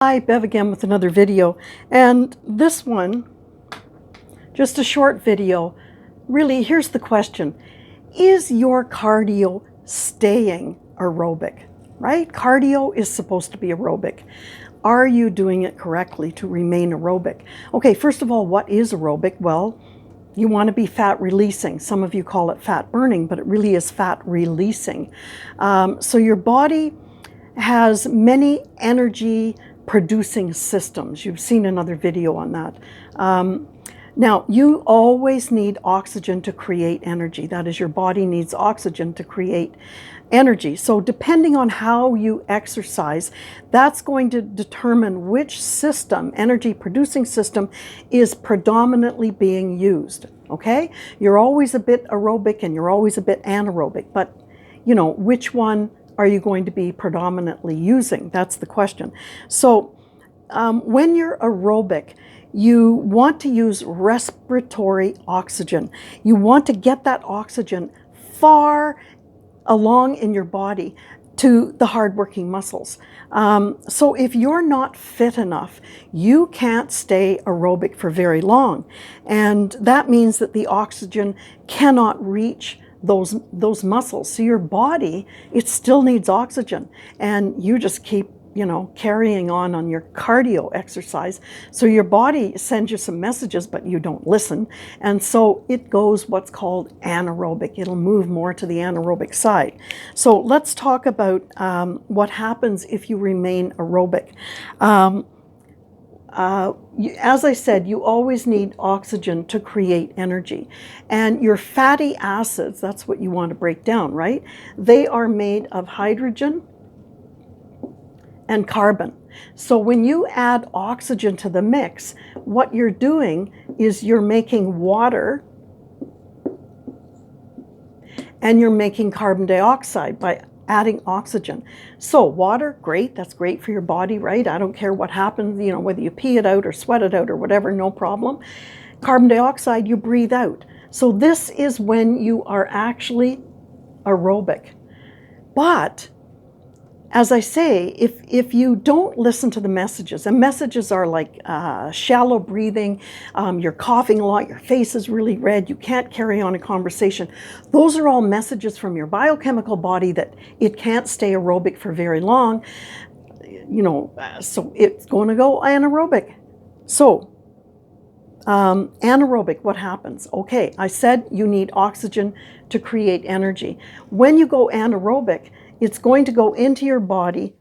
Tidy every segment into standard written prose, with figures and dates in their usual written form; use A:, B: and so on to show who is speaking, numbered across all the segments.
A: Hi, Bev again with another video, and this one, just a short video. Really, here's the question. Is your cardio staying aerobic, right? Cardio is supposed to be aerobic. Are you doing it correctly to remain aerobic? Okay, first of all, what is aerobic? Well, you want to be fat releasing. Some of you call it fat burning, but it really is fat releasing. So your body has many energy producing systems. You've seen another video on that. Now, you always need oxygen to create energy. That is, your body needs oxygen to create energy. So depending on how you exercise, that's going to determine which system, energy producing system, is predominantly being used, okay? You're always a bit aerobic and you're always a bit anaerobic, but you know, which one are you going to be predominantly using? That's the question. So when you're aerobic, you want to use respiratory oxygen. You want to get that oxygen far along in your body to the hardworking muscles. So if you're not fit enough, you can't stay aerobic for very long. And that means that the oxygen cannot reach those muscles. So your body, it still needs oxygen, and you just keep, you know, carrying on your cardio exercise. So your body sends you some messages, but you don't listen. And so it goes what's called anaerobic. It'll move more to the anaerobic side. So let's talk about what happens if you remain aerobic. As I said, you always need oxygen to create energy. And your fatty acids, that's what you want to break down, right? They are made of hydrogen and carbon. So when you add oxygen to the mix, what you're doing is you're making water and you're making carbon dioxide by adding oxygen. So water, great, that's great for your body, right? I don't care what happens, you know, whether you pee it out or sweat it out or whatever, no problem. Carbon dioxide, you breathe out. So this is when you are actually aerobic. But as I say, if you don't listen to the messages, and messages are like shallow breathing, you're coughing a lot, your face is really red, you can't carry on a conversation. Those are all messages from your biochemical body that it can't stay aerobic for very long. You know, so it's going to go anaerobic. So anaerobic, what happens? Okay, I said you need oxygen to create energy. When you go anaerobic, it's going to go into your body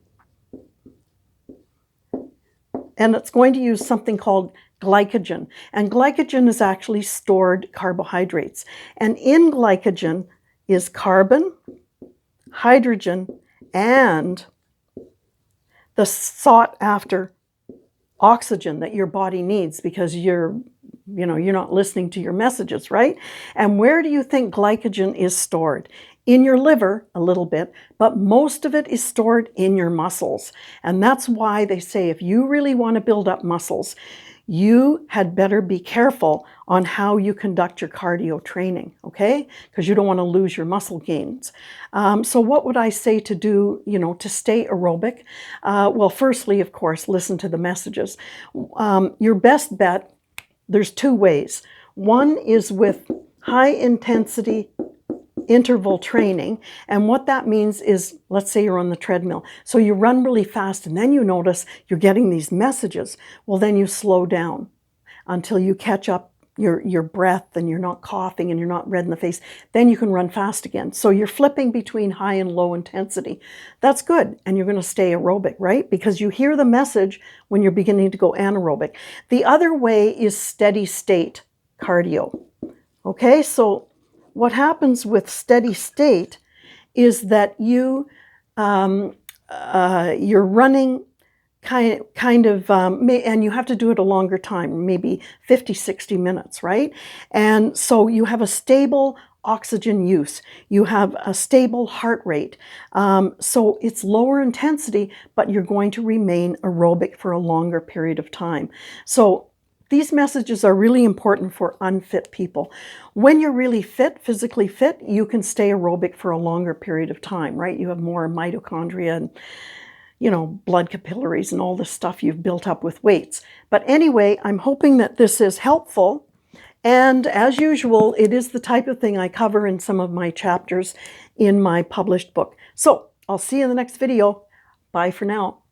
A: and it's going to use something called glycogen. And glycogen is actually stored carbohydrates. And in glycogen is carbon, hydrogen, and the sought after oxygen that your body needs because you're not listening to your messages, right? And where do you think glycogen is stored? In your liver, a little bit, but most of it is stored in your muscles. And that's why they say if you really want to build up muscles, you had better be careful on how you conduct your cardio training, okay? Because you don't want to lose your muscle gains. So what would I say to do, you know, to stay aerobic? Well, firstly, of course, listen to the messages. Your best bet, there's two ways. One is with high intensity interval training. And what that means is, let's say you're on the treadmill. So you run really fast and then you notice you're getting these messages. Well, then you slow down until you catch up your breath and you're not coughing and you're not red in the face. Then you can run fast again. So you're flipping between high and low intensity. That's good. And you're going to stay aerobic, right? Because you hear the message when you're beginning to go anaerobic. The other way is steady state cardio. Okay, so what happens with steady state is that you're running kind of, and you have to do it a longer time, maybe 50, 60 minutes, right? And so you have a stable oxygen use. You have a stable heart rate. So it's lower intensity, but you're going to remain aerobic for a longer period of time. So these messages are really important for unfit people. When you're really fit, physically fit, you can stay aerobic for a longer period of time, right? You have more mitochondria and you know, blood capillaries and all the stuff you've built up with weights. But anyway, I'm hoping that this is helpful. And as usual, it is the type of thing I cover in some of my chapters in my published book. So I'll see you in the next video. Bye for now.